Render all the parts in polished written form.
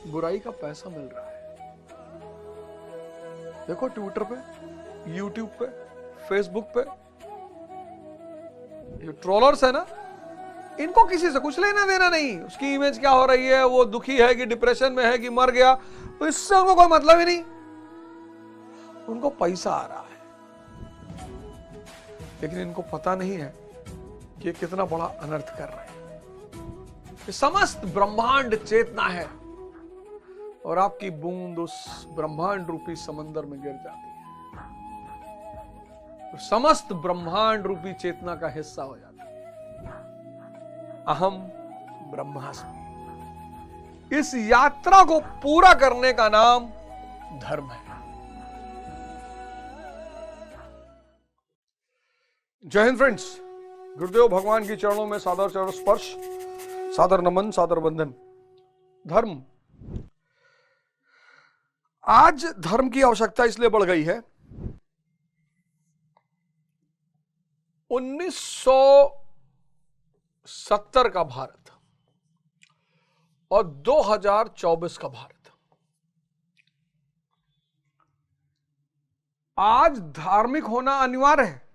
बुराई का पैसा मिल रहा है। देखो ट्विटर पे, यूट्यूब पे, फेसबुक पे, ये ट्रोलर्स है ना, इनको किसी से कुछ लेना देना नहीं। उसकी इमेज क्या हो रही है, वो दुखी है कि डिप्रेशन में है कि मर गया, तो इससे उनको कोई मतलब ही नहीं। उनको पैसा आ रहा है, लेकिन इनको पता नहीं है कि ये कितना बड़ा अनर्थ कर रहे हैं। ये समस्त ब्रह्मांड चेतना है और आपकी बूंद उस ब्रह्मांड रूपी समंदर में गिर जाती है तो समस्त ब्रह्मांड रूपी चेतना का हिस्सा हो जाता है। अहम ब्रह्मास्मि। इस यात्रा को पूरा करने का नाम धर्म है। जय हिंद फ्रेंड्स। गुरुदेव भगवान की चरणों में सादर चरण स्पर्श, सादर नमन, सादर वंदन। धर्म, आज धर्म की आवश्यकता इसलिए बढ़ गई है। 1970 का भारत और 2024 का भारत, आज धार्मिक होना अनिवार्य है,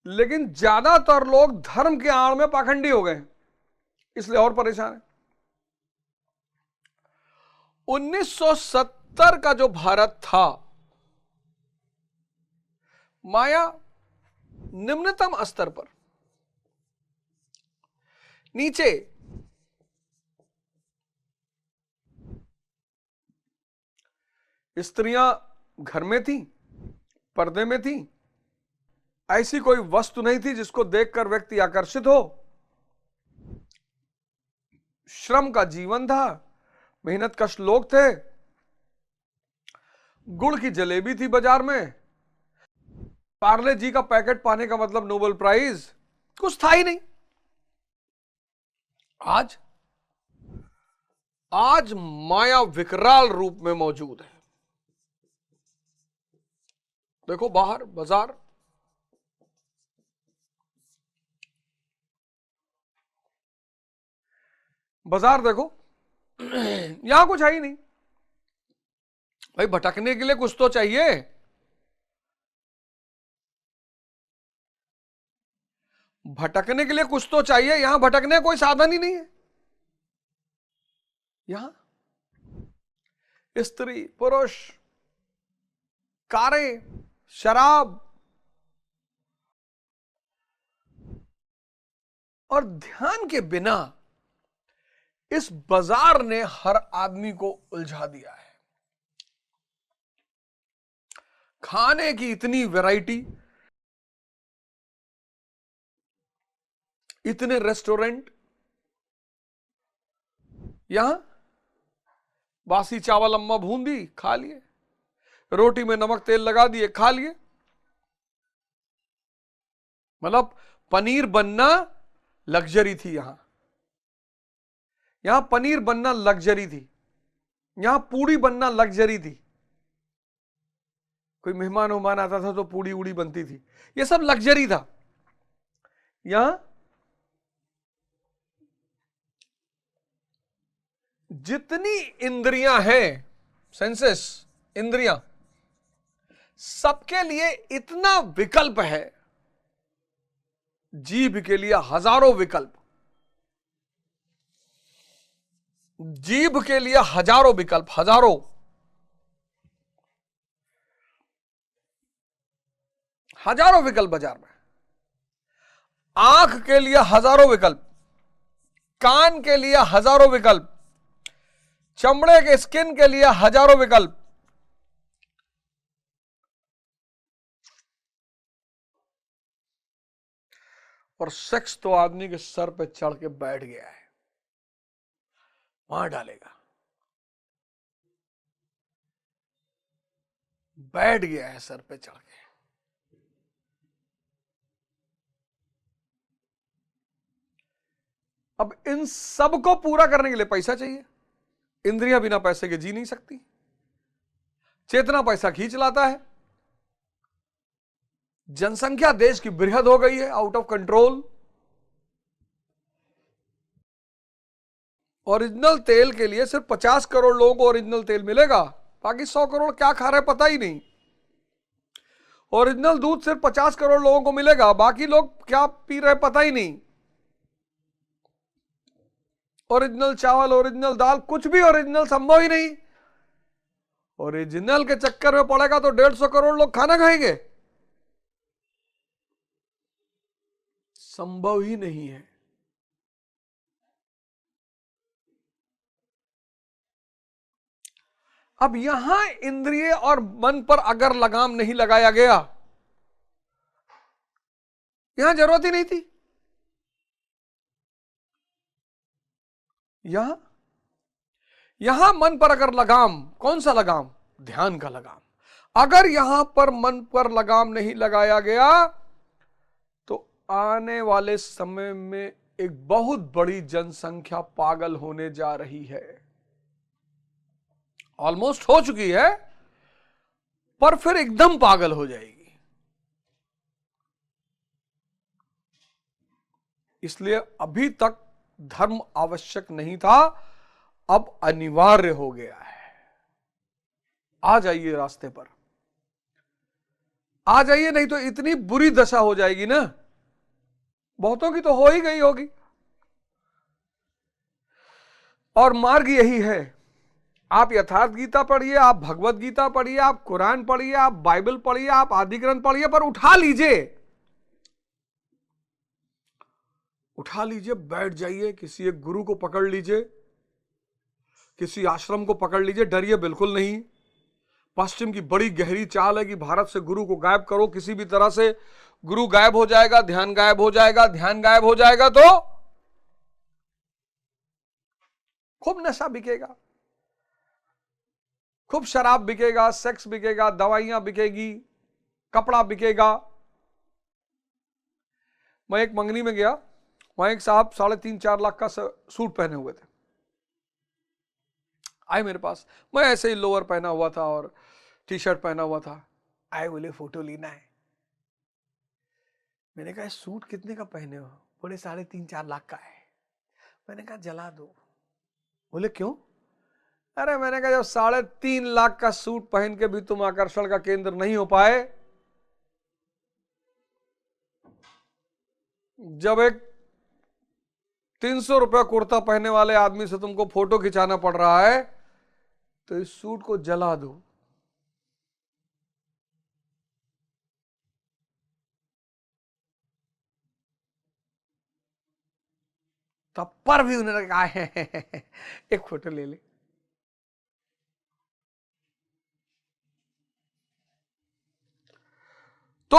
लेकिन ज्यादातर लोग धर्म के आड़ में पाखंडी हो गए, इसलिए और परेशान है। 1970 का जो भारत था, माया निम्नतम स्तर पर, नीचे स्त्रियां घर में थी, पर्दे में थी, ऐसी कोई वस्तु नहीं थी जिसको देखकर व्यक्ति आकर्षित हो। श्रम का जीवन था, मेहनत कश लोग थे, गुड़ की जलेबी थी बाजार में, पार्ले जी का पैकेट पाने का मतलब नोबेल प्राइज, कुछ था ही नहीं। आज माया विकराल रूप में मौजूद है। देखो बाहर बाजार, बाजार देखो, यहां कुछ है ही नहीं। भाई भटकने के लिए कुछ तो चाहिए। भटकने के लिए कुछ तो चाहिए, यहां भटकने कोई साधन ही नहीं है। यहां स्त्री, पुरुष, कारें, शराब और ध्यान के बिना इस बाजार ने हर आदमी को उलझा दिया है। खाने की इतनी वैरायटी, इतने रेस्टोरेंट, यहां बासी चावल अम्मा भून दी, खा लिए, रोटी में नमक तेल लगा दिए, खा लिए। मतलब पनीर बनना लग्जरी थी। यहां पनीर बनना लग्जरी थी, यहां पूड़ी बनना लग्जरी थी। कोई मेहमान उहमान आता था तो पूड़ी उड़ी बनती थी, ये सब लग्जरी था। यहां जितनी इंद्रियां हैं, सेंसेस, इंद्रियां, सबके लिए इतना विकल्प है। जीभ के लिए हजारों विकल्प, जीभ के लिए हजारों विकल्प, हजारों विकल्प बाजार में। आंख के लिए हजारों विकल्प, कान के लिए हजारों विकल्प, चमड़े के स्किन के लिए हजारों विकल्प। और सेक्स तो आदमी के सर पे चढ़ के बैठ गया है, मार डालेगा, बैठ गया है सर पे चढ़ के। अब इन सब को पूरा करने के लिए पैसा चाहिए। इंद्रियां बिना पैसे के जी नहीं सकती, चेतना पैसा खींच लाता है। जनसंख्या देश की बृहद हो गई है, आउट ऑफ कंट्रोल। ओरिजिनल तेल के लिए सिर्फ 50 करोड़ लोगों को ओरिजिनल तेल मिलेगा, बाकी 100 करोड़ क्या खा रहे पता ही नहीं। ओरिजिनल दूध सिर्फ 50 करोड़ लोगों को मिलेगा, बाकी लोग क्या पी रहे पता ही नहीं। ओरिजिनल चावल, ओरिजिनल दाल, कुछ भी ओरिजिनल संभव ही नहीं। ओरिजिनल के चक्कर में पड़ेगा तो 150 करोड़ लोग खाना खाएंगे, संभव ही नहीं है। अब यहां इंद्रिय और मन पर अगर लगाम नहीं लगाया गया, यहां जरूरत ही नहीं थी। यहां मन पर अगर लगाम, कौन सा लगाम? ध्यान का लगाम। अगर यहां पर मन पर लगाम नहीं लगाया गया तो आने वाले समय में एक बहुत बड़ी जनसंख्या पागल होने जा रही है। ऑलमोस्ट हो चुकी है, पर फिर एकदम पागल हो जाएगी। इसलिए अभी तक धर्म आवश्यक नहीं था, अब अनिवार्य हो गया है। आ जाइए रास्ते पर, आ जाइए, नहीं तो इतनी बुरी दशा हो जाएगी ना, बहुतों की तो हो ही गई होगी। और मार्ग यही है, आप यथार्थ गीता पढ़िए, आप भगवत गीता पढ़िए, आप कुरान पढ़िए, आप बाइबल पढ़िए, आप आदि ग्रंथ पढ़िए, पर उठा लीजिए, उठा लीजिए, बैठ जाइए, किसी एक गुरु को पकड़ लीजिए, किसी आश्रम को पकड़ लीजिए, डरिए बिल्कुल नहीं। पश्चिम की बड़ी गहरी चाल है कि भारत से गुरु को गायब करो, किसी भी तरह से गुरु गायब हो जाएगा, ध्यान गायब हो जाएगा, ध्यान गायब हो जाएगा तो खूब नशा बिकेगा, खूब शराब बिकेगा, सेक्स बिकेगा, दवाइयां बिकेगी, कपड़ा बिकेगा। मैं एक मंगनी में गया, वहां एक साहब 3.5-4 लाख का सूट पहने हुए थे, आए मेरे पास। मैं ऐसे ही लोअर पहना हुआ था और टी शर्ट पहना हुआ था। आए, बोले फोटो लेना है। मैंने कहा सूट कितने का पहने हो? बोले 3.5-4 लाख का है। मैंने कहा जला दो। बोले क्यों? अरे मैंने कहा जब 3.5 लाख का सूट पहन के भी तुम आकर्षण का केंद्र नहीं हो पाए, जब एक 300 रुपया कुर्ता पहनने वाले आदमी से तुमको फोटो खिंचाना पड़ रहा है, तो इस सूट को जला दो। तब पर भी उन्होंने कहा है एक फोटो ले ले। तो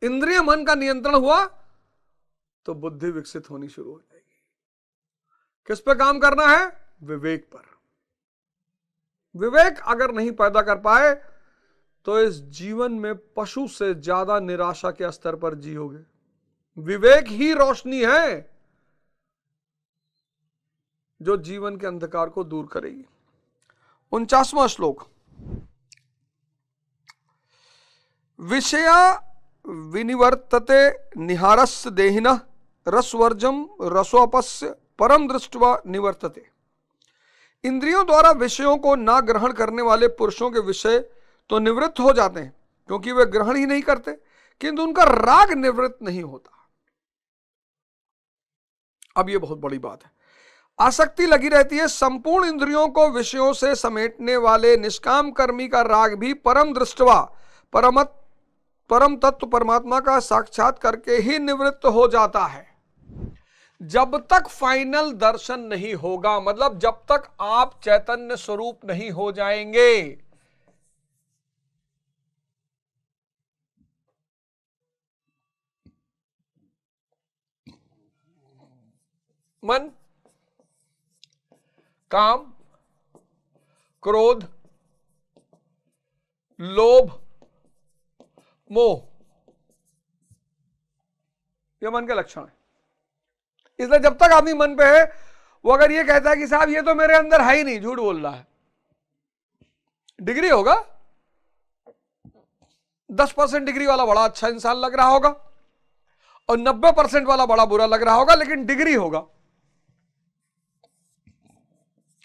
इंद्रिय मन का नियंत्रण हुआ तो बुद्धि विकसित होनी शुरू हो जाएगी। किस पे काम करना है? विवेक पर। विवेक अगर नहीं पैदा कर पाए तो इस जीवन में पशु से ज्यादा निराशा के स्तर पर जियोगे। विवेक ही रोशनी है जो जीवन के अंधकार को दूर करेगी। 49वां श्लोक। विषया विनिवर्तते निहारस्य देहिनः रसवर्जम रसोपस्य परम दृष्ट्वा निवर्तते। इंद्रियों द्वारा विषयों को ना ग्रहण करने वाले पुरुषों के विषय तो निवृत्त हो जाते हैं क्योंकि वे ग्रहण ही नहीं करते, किंतु उनका राग निवृत्त नहीं होता। अब यह बहुत बड़ी बात है। आसक्ति लगी रहती है। संपूर्ण इंद्रियों को विषयों से समेटने वाले निष्काम कर्मी का राग भी परम दृष्टवा परम तत्व परमात्मा का साक्षात करके ही निवृत्त हो जाता है। जब तक फाइनल दर्शन नहीं होगा, मतलब जब तक आप चैतन्य स्वरूप नहीं हो जाएंगे, मन, काम, क्रोध, लोभ, मोह, यह मन के लक्षण है। इसलिए जब तक आदमी मन पे है, वो अगर ये कहता है कि साहब ये तो मेरे अंदर है ही नहीं, झूठ बोल रहा है। डिग्री होगा, 10% डिग्री वाला बड़ा अच्छा इंसान लग रहा होगा और 90% वाला बड़ा बुरा लग रहा होगा, लेकिन डिग्री होगा।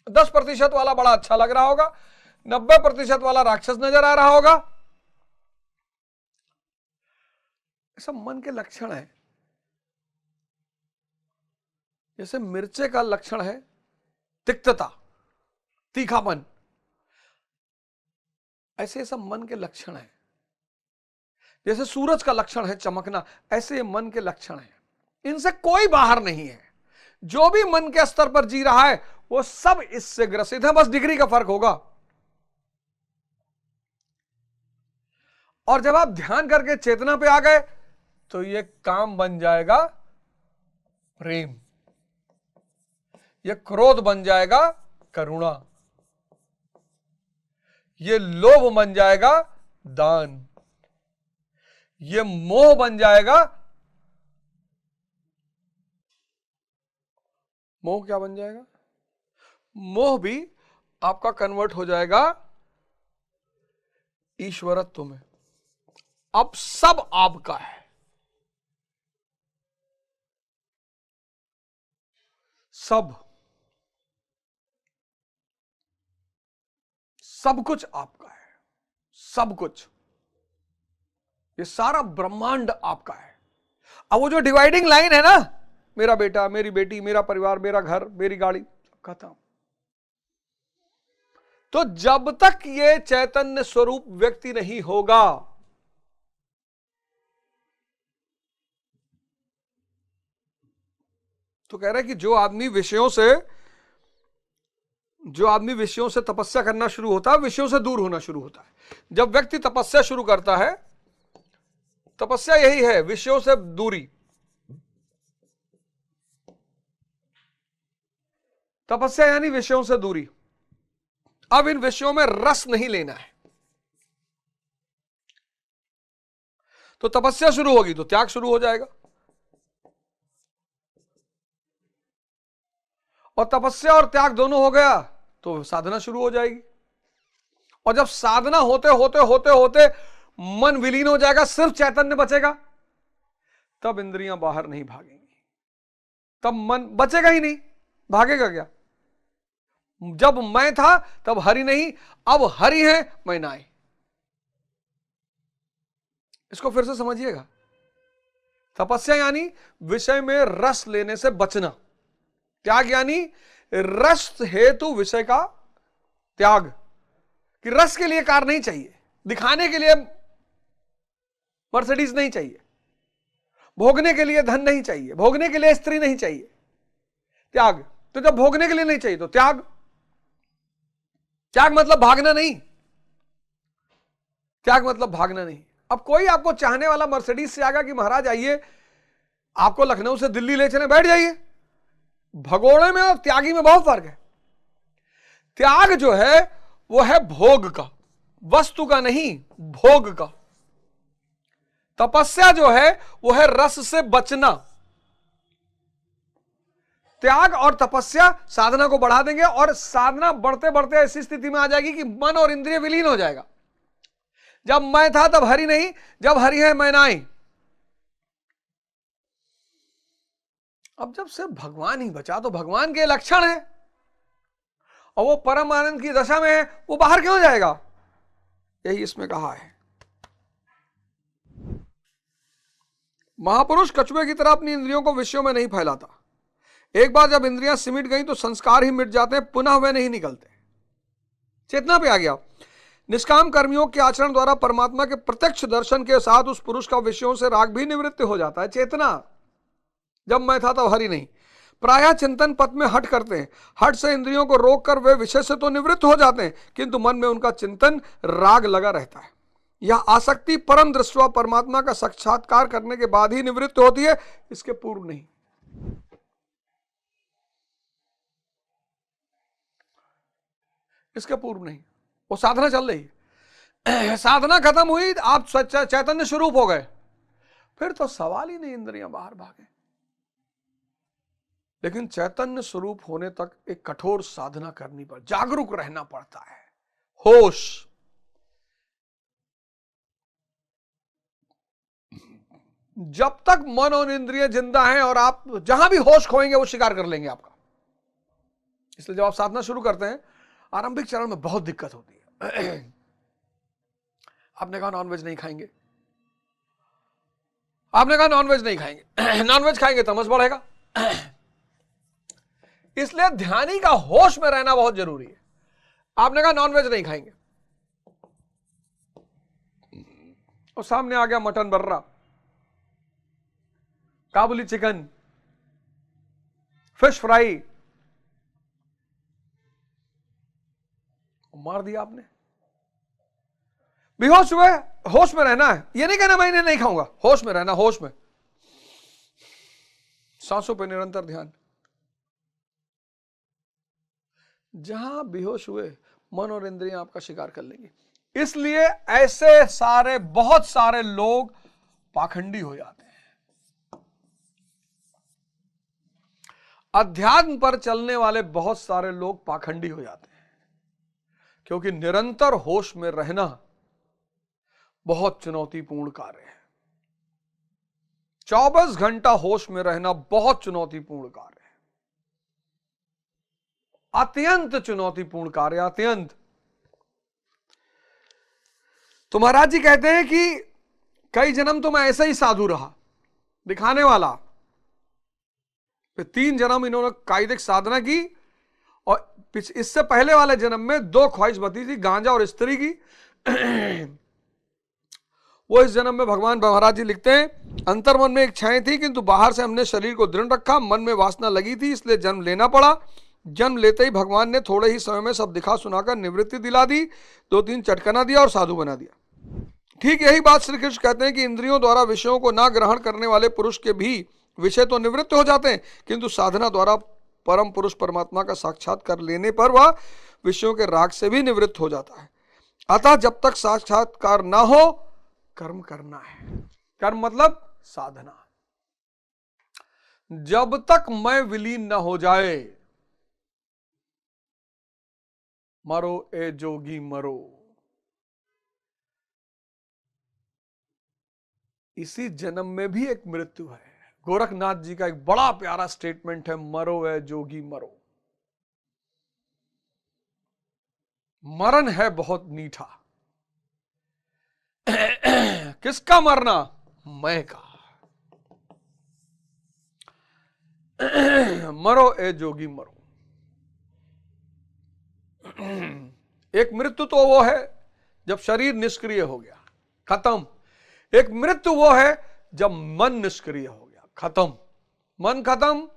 10% वाला बड़ा अच्छा लग रहा होगा, 90% वाला राक्षस नजर आ रहा होगा। सब मन के लक्षण है। जैसे मिर्चे का लक्षण है तिक्तता, तीखापन, ऐसे सब मन के लक्षण है। जैसे सूरज का लक्षण है चमकना, ऐसे ये मन के लक्षण है। इनसे कोई बाहर नहीं है। जो भी मन के स्तर पर जी रहा है वो सब इससे ग्रसित है, बस डिग्री का फर्क होगा। और जब आप ध्यान करके चेतना पे आ गए तो ये काम बन जाएगा प्रेम, ये क्रोध बन जाएगा करुणा, ये लोभ बन जाएगा दान, ये मोह बन जाएगा, मोह क्या बन जाएगा? मोह भी आपका कन्वर्ट हो जाएगा ईश्वरत्व में। अब सब आपका है, सब कुछ आपका है, सब कुछ, ये सारा ब्रह्मांड आपका है। अब वो जो डिवाइडिंग लाइन है ना, मेरा बेटा, मेरी बेटी, मेरा परिवार, मेरा घर, मेरी गाड़ी, खत्म। तो जब तक ये चैतन्य स्वरूप व्यक्ति नहीं होगा, तो कह रहे हैं कि जो आदमी विषयों से तपस्या करना शुरू होता है, विषयों से दूर होना शुरू होता है। जब व्यक्ति तपस्या शुरू करता है, तपस्या यही है, विषयों से दूरी। तपस्या यानी विषयों से दूरी। अब इन विषयों में रस नहीं लेना है। तो तपस्या शुरू होगी तो त्याग शुरू हो जाएगा, और तपस्या और त्याग दोनों हो गया तो साधना शुरू हो जाएगी। और जब साधना होते होते होते होते मन विलीन हो जाएगा, सिर्फ चैतन्य बचेगा, तब इंद्रियां बाहर नहीं भागेंगी, तब मन बचेगा ही नहीं, भागेगा क्या? जब मैं था तब हरि नहीं, अब हरि है मैं नाई। इसको फिर से समझिएगा। तपस्या यानी विषय में रस लेने से बचना, त्याग यानी रस हेतु विषय का त्याग, कि रस के लिए कार नहीं चाहिए, दिखाने के लिए मर्सिडीज नहीं चाहिए, भोगने के लिए धन नहीं चाहिए, भोगने के लिए स्त्री नहीं चाहिए, त्याग। तो जब भोगने के लिए नहीं चाहिए तो त्याग। त्याग मतलब भागना नहीं, त्याग मतलब भागना नहीं। अब कोई आपको चाहने वाला मर्सिडीज से आएगा कि महाराज आइए, आपको लखनऊ से दिल्ली ले चले, बैठ जाइए। भगोड़े में और त्यागी में बहुत फर्क है। त्याग जो है वो है भोग का, वस्तु का नहीं, भोग का। तपस्या जो है वो है रस से बचना। त्याग और तपस्या साधना को बढ़ा देंगे, और साधना बढ़ते बढ़ते ऐसी स्थिति में आ जाएगी कि मन और इंद्रिय विलीन हो जाएगा। जब मैं था तब हरि नहीं, जब हरि है मैं नाई। अब जब सिर्फ भगवान ही बचा तो भगवान के लक्षण है, और वो परम आनंद की दशा में है, वो बाहर क्यों जाएगा? यही इसमें कहा है। महापुरुष कछुए की तरह अपनी इंद्रियों को विषयों में नहीं फैलाता। एक बार जब इंद्रियां सिमट गई तो संस्कार ही मिट जाते हैं, पुनः वे नहीं निकलते। चेतना पे आ गया। निष्काम कर्मियों के आचरण द्वारा परमात्मा के प्रत्यक्ष दर्शन के साथ उस पुरुष का विषयों से राग भी निवृत्त हो जाता है। चेतना, जब मैं था तब हरि नहीं। प्रायः चिंतन पथ में हट करते हैं, हट से इंद्रियों को रोककर वे विषय से तो निवृत्त हो जाते हैं, किंतु मन में उनका चिंतन राग लगा रहता है। यह आसक्ति परम दृष्टवा परमात्मा का साक्षात्कार करने के बाद ही निवृत्त होती है, इसके पूर्व नहीं। इसके पूर्व नहीं। वो साधना चल रही है, साधना खत्म हुई, आप चैतन्य स्वरूप हो गए, फिर तो सवाल ही नहीं इंद्रियां बाहर भागे। लेकिन चैतन्य स्वरूप होने तक एक कठोर साधना करनी पड़ती, जागरूक रहना पड़ता है, होश। जब तक मन और इंद्रिय जिंदा हैं और आप जहां भी होश खोएंगे वो शिकार कर लेंगे आपका। इसलिए जब आप साधना शुरू करते हैं आरंभिक चरण में बहुत दिक्कत होती है। आपने कहा नॉनवेज नहीं खाएंगे, आपने कहा नॉनवेज नहीं खाएंगे, नॉनवेज खाएंगे तमस बढ़ेगा। इसलिए ध्यानी का होश में रहना बहुत जरूरी है। आपने कहा नॉनवेज नहीं खाएंगे और सामने आ गया मटन बर्रा, काबुली चिकन, फिश फ्राई, मार दिया आपने। बेहोश हुए, होश में रहना है। ये नहीं कहना मैं इन्हें नहीं खाऊंगा, होश में रहना, होश में, सांसों पे निरंतर ध्यान। जहां बेहोश हुए मन और इंद्रियां आपका शिकार कर लेंगी। इसलिए ऐसे सारे बहुत सारे लोग पाखंडी हो जाते हैं। अध्यात्म पर चलने वाले बहुत सारे लोग पाखंडी हो जाते हैं, क्योंकि निरंतर होश में रहना बहुत चुनौतीपूर्ण कार्य है। 24 घंटा होश में रहना बहुत चुनौतीपूर्ण कार्य है, अत्यंत चुनौतीपूर्ण कार्य, अत्यंत। तो महाराज जी कहते हैं कि कई जन्म तो मैं ऐसा ही साधु रहा, दिखाने वाला। फिर 3 जन्म इन्होंने कायदिक साधना की और इससे पहले वाले जन्म में 2 ख्वाहिश बती थी, गांजा और स्त्री की। वो इस जन्म में भगवान महाराज जी लिखते हैं, अंतर्मन में एक इच्छाएं थी किंतु बाहर से हमने शरीर को दृढ़ रखा, मन में वासना लगी थी इसलिए जन्म लेना पड़ा। जन्म लेते ही भगवान ने थोड़े ही समय में सब दिखा सुनाकर निवृत्ति दिला दी, 2-3 चटकना दिया और साधु बना दिया। ठीक यही बात श्री कृष्ण कहते हैं कि इंद्रियों द्वारा विषयों को ना ग्रहण करने वाले पुरुष के भी विषय तो निवृत्त हो जाते हैं, किंतु साधना द्वारा परम पुरुष परमात्मा का साक्षात्कार लेने पर वह विषयों के राग से भी निवृत्त हो जाता है। अतः जब तक साक्षात्कार ना हो कर्म करना है। कर्म मतलब साधना। जब तक मैं विलीन ना हो जाए, मरो ए जोगी मरो। इसी जन्म में भी एक मृत्यु है। गोरखनाथ जी का एक बड़ा प्यारा स्टेटमेंट है, मरो ए जोगी मरो। मरण है बहुत मीठा। किसका मरना? मैं का। मरो ए जोगी मरो। एक मृत्यु तो वो है जब शरीर निष्क्रिय हो गया, खत्म। एक मृत्यु वो है जब मन निष्क्रिय हो गया, खत्म। मन खत्म,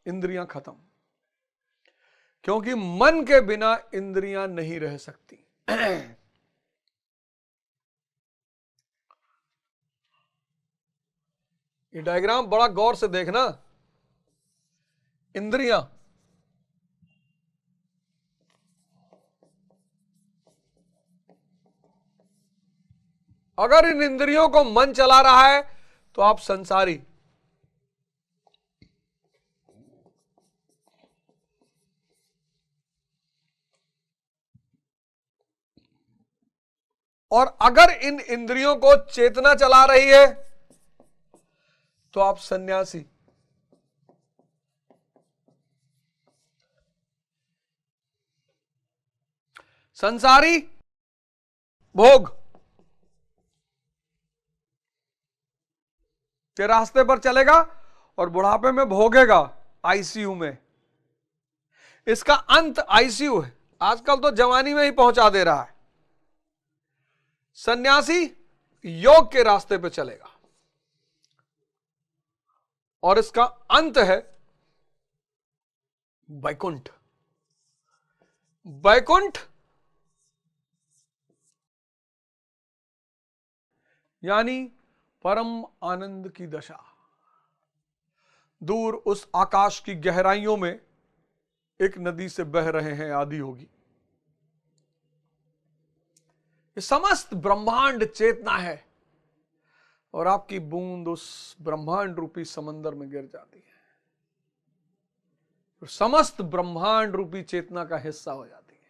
इंद्रियां खत्म, क्योंकि मन के बिना इंद्रियां नहीं रह सकती। ये डायग्राम बड़ा गौर से देखना। इंद्रियां, अगर इन इंद्रियों को मन चला रहा है तो आप संसारी। और अगर इन इंद्रियों को चेतना चला रही है तो आप सन्यासी। संसारी भोग के रास्ते पर चलेगा और बुढ़ापे में भोगेगा आईसीयू में। इसका अंत आईसीयू है। आजकल तो जवानी में ही पहुंचा दे रहा है। सन्यासी योग के रास्ते पे चलेगा और इसका अंत है वैकुंठ। वैकुंठ यानी परम आनंद की दशा। दूर उस आकाश की गहराइयों में एक नदी से बह रहे हैं आदि योगी। ये समस्त ब्रह्मांड चेतना है और आपकी बूंद उस ब्रह्मांड रूपी समंदर में गिर जाती है और समस्त ब्रह्मांड रूपी चेतना का हिस्सा हो जाती है।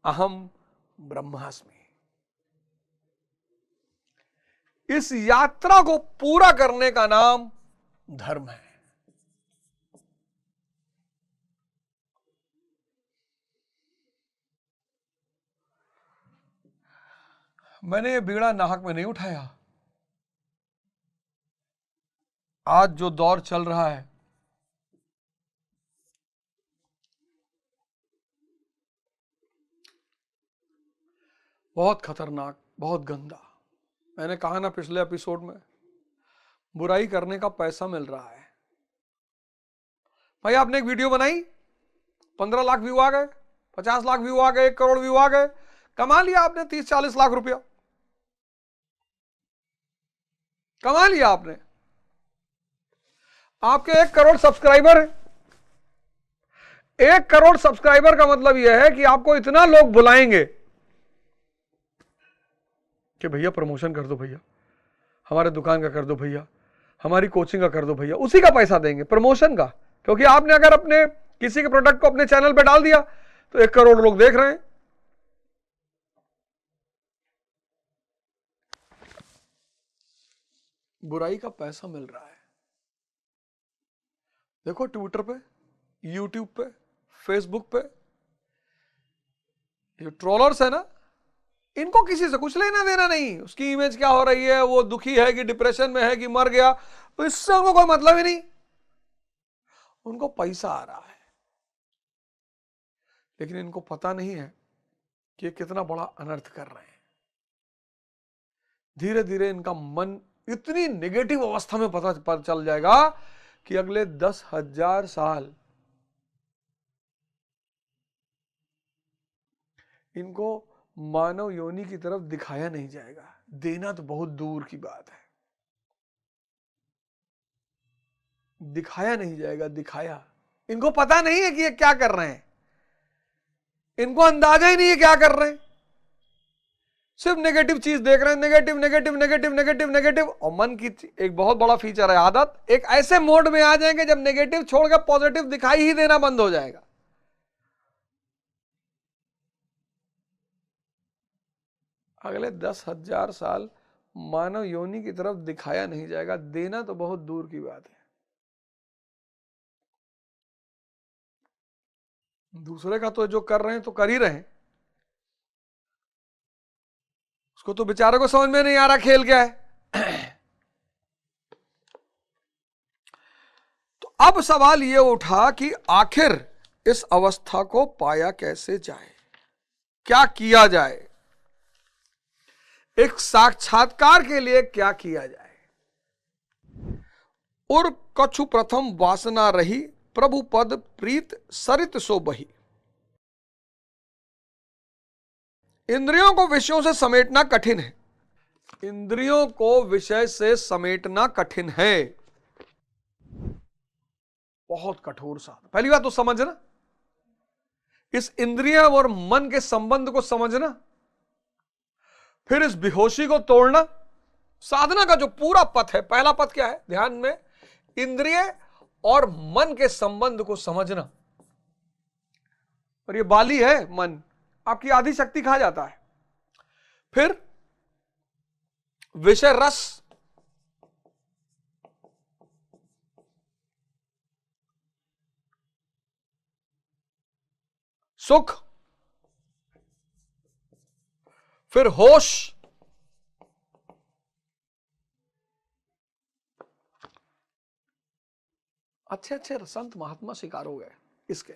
अहम ब्रह्मास्मि। इस यात्रा को पूरा करने का नाम धर्म है। मैंने ये बीड़ा नाहक में नहीं उठाया। आज जो दौर चल रहा है, बहुत खतरनाक, बहुत गंदा। मैंने कहा ना पिछले एपिसोड में, बुराई करने का पैसा मिल रहा है। भाई आपने एक वीडियो बनाई, 15 लाख व्यू आ गए, 50 लाख व्यू आ गए, 1 करोड़ व्यू आ गए, कमा लिया आपने 30-40 लाख रुपया, कमा लिया आपने। आपके 1 करोड़ सब्सक्राइबर है। 1 करोड़ सब्सक्राइबर का मतलब यह है कि आपको इतना लोग बुलाएंगे कि भैया प्रमोशन कर दो, भैया हमारे दुकान का कर दो, भैया हमारी कोचिंग का कर दो, भैया उसी का पैसा देंगे, प्रमोशन का। क्योंकि आपने अगर अपने किसी के प्रोडक्ट को अपने चैनल पे डाल दिया तो 1 करोड़ लोग देख रहे हैं। बुराई का पैसा मिल रहा है। देखो ट्विटर पे, यूट्यूब पे, फेसबुक पे, ये ट्रोलर्स है ना, इनको किसी से कुछ लेना देना नहीं। उसकी इमेज क्या हो रही है, वो दुखी है कि डिप्रेशन में है कि मर गया, तो इससे उनको कोई मतलब ही नहीं। उनको पैसा आ रहा है, लेकिन इनको पता नहीं है कि ये कितना बड़ा अनर्थ कर रहे हैं। धीरे धीरे इनका मन इतनी नेगेटिव अवस्था में पता चल जाएगा कि अगले 10,000 साल इनको मानव योनि की तरफ दिखाया नहीं जाएगा। देना तो बहुत दूर की बात है, दिखाया नहीं जाएगा। दिखाया, इनको पता नहीं है कि ये क्या कर रहे हैं, इनको अंदाजा ही नहीं है क्या कर रहे हैं। सिर्फ नेगेटिव चीज देख रहे हैं, negative negative negative negative negative. और मन की एक बहुत बड़ा फीचर है आदत, एक ऐसे मोड में आ जाएंगे जब नेगेटिव छोड़कर पॉजिटिव दिखाई ही देना बंद हो जाएगा। अगले 10,000 साल मानव योनि की तरफ दिखाया नहीं जाएगा। देना तो बहुत दूर की बात है। दूसरे का तो जो कर रहे हैं तो कर ही रहे हैं, उसको तो बेचारे को समझ में नहीं आ रहा खेल क्या है। तो अब सवाल यह उठा कि आखिर इस अवस्था को पाया कैसे जाए, क्या किया जाए, एक साक्षात्कार के लिए क्या किया जाए। और कछु प्रथम वासना रही, प्रभु पद प्रीत सरित सो बही। इंद्रियों को विषयों से समेटना कठिन है। इंद्रियों को विषय से समेटना कठिन है, बहुत कठोर साधन। पहली बात तो समझना, इस इंद्रिय और मन के संबंध को समझना, फिर इस बेहोशी को तोड़ना। साधना का जो पूरा पथ है, पहला पथ क्या है ध्यान में, इंद्रिय और मन के संबंध को समझना। और ये बाली है मन, आपकी आधी शक्ति खा जाता है। फिर विषय रस, सुख, फिर होश, अच्छे अच्छे संत महात्मा शिकार हो गए इसके।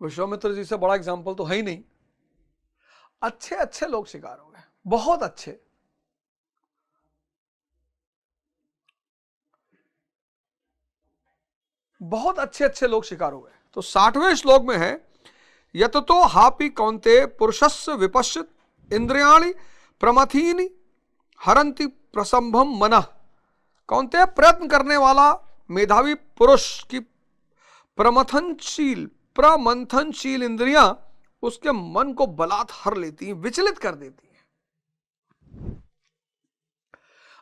विश्वामित्र जी से बड़ा एग्जाम्पल तो है ही नहीं। अच्छे अच्छे लोग शिकार हो गए, बहुत अच्छे। बहुत अच्छे अच्छे लोग शिकार हो गए। तो 60वें श्लोक में है, यत तो हापि कौन्ते पुरुषस्य विपश्चित इंद्रियाणि प्रमथीनि हरन्ति प्रसंभम मनः। कौन्ते प्रयत्न करने वाला मेधावी पुरुष की प्रमथनशील इंद्रियां उसके मन को बलात् हर लेती हैं, विचलित कर देती हैं।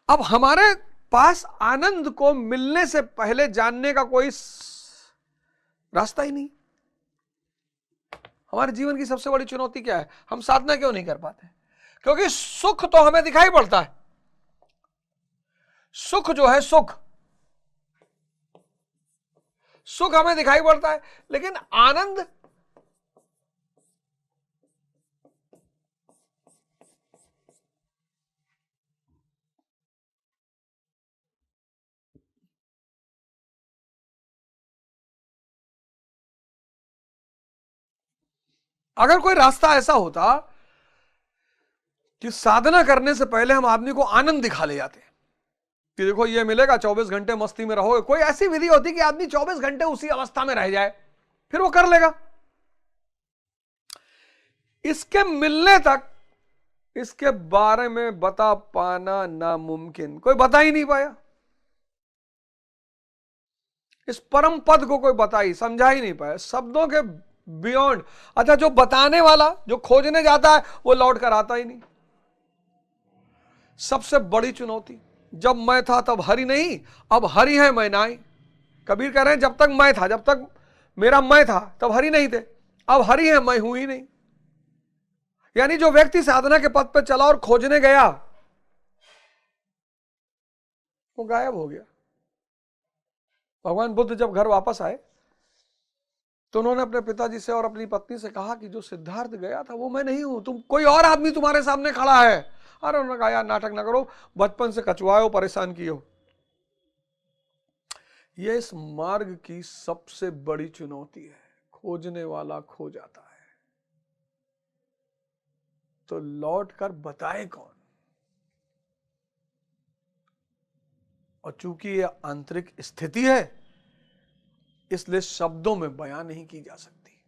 अब हमारे पास आनंद को मिलने से पहले जानने का कोई रास्ता ही नहीं। हमारे जीवन की सबसे बड़ी चुनौती क्या है, हम साधना क्यों नहीं कर पाते? क्योंकि सुख तो हमें दिखाई पड़ता है, सुख जो है सुख हमें दिखाई पड़ता है, लेकिन आनंद अगर कोई रास्ता ऐसा होता कि साधना करने से पहले हम आदमी को आनंद दिखा ले जाते कि देखो ये मिलेगा, 24 घंटे मस्ती में रहोगे, कोई ऐसी विधि होती कि आदमी 24 घंटे उसी अवस्था में रह जाए, फिर वो कर लेगा। इसके मिलने तक इसके बारे में बता पाना नामुमकिन, कोई बता ही नहीं पाया। इस परम पद को कोई बता ही समझा ही नहीं पाया, शब्दों के बियॉन्ड। अच्छा, जो बताने वाला, जो खोजने जाता है, वो लौट कर आता ही नहीं। सबसे बड़ी चुनौती, जब मैं था तब हरि नहीं, अब हरि है मैं नाई। कबीर कह रहे हैं जब तक मैं था, जब तक मेरा मैं था तब हरि नहीं थे, अब हरि है मैं हूं ही नहीं। यानी जो व्यक्ति साधना के पथ पर चला और खोजने गया, वो गायब हो गया। भगवान बुद्ध जब घर वापस आए तो उन्होंने अपने पिताजी से और अपनी पत्नी से कहा कि जो सिद्धार्थ गया था वो मैं नहीं हूं, तुम कोई और आदमी तुम्हारे सामने खड़ा है। अरे उन्होंने कहा यार नाटक ना करो, बचपन से कचवाए हो, परेशान किए हो। यह इस मार्ग की सबसे बड़ी चुनौती है, खोजने वाला खो जाता है तो लौट कर बताए कौन। और चूंकि यह आंतरिक स्थिति है, इसलिए शब्दों में बयान नहीं की जा सकती।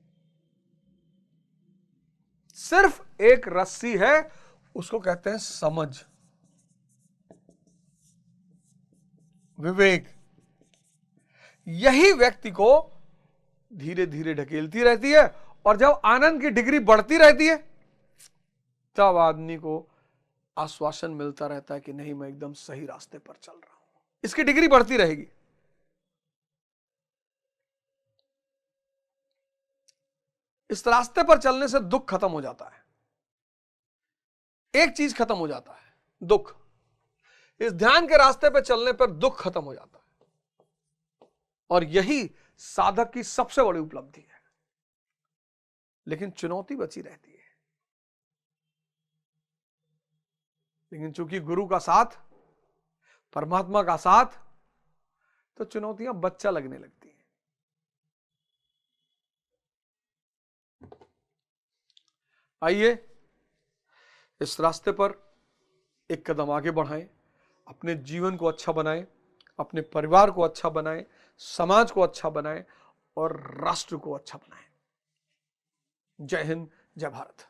सिर्फ एक रस्सी है, उसको कहते हैं समझ, विवेक। यही व्यक्ति को धीरे धीरे ढकेलती रहती है, और जब आनंद की डिग्री बढ़ती रहती है तब आदमी को आश्वासन मिलता रहता है कि नहीं, मैं एकदम सही रास्ते पर चल रहा हूं। इसकी डिग्री बढ़ती रहेगी। इस रास्ते पर चलने से दुख खत्म हो जाता है। एक चीज खत्म हो जाता है, दुख। इस ध्यान के रास्ते पर चलने पर दुख खत्म हो जाता है, और यही साधक की सबसे बड़ी उपलब्धि है। लेकिन चुनौती बची रहती है। लेकिन चूंकि गुरु का साथ, परमात्मा का साथ, तो चुनौतियां बच्चा लगने लगती हैं। आइए इस रास्ते पर एक कदम आगे बढ़ाएं, अपने जीवन को अच्छा बनाएं, अपने परिवार को अच्छा बनाएं, समाज को अच्छा बनाएं और राष्ट्र को अच्छा बनाएं। जय हिंद, जय भारत।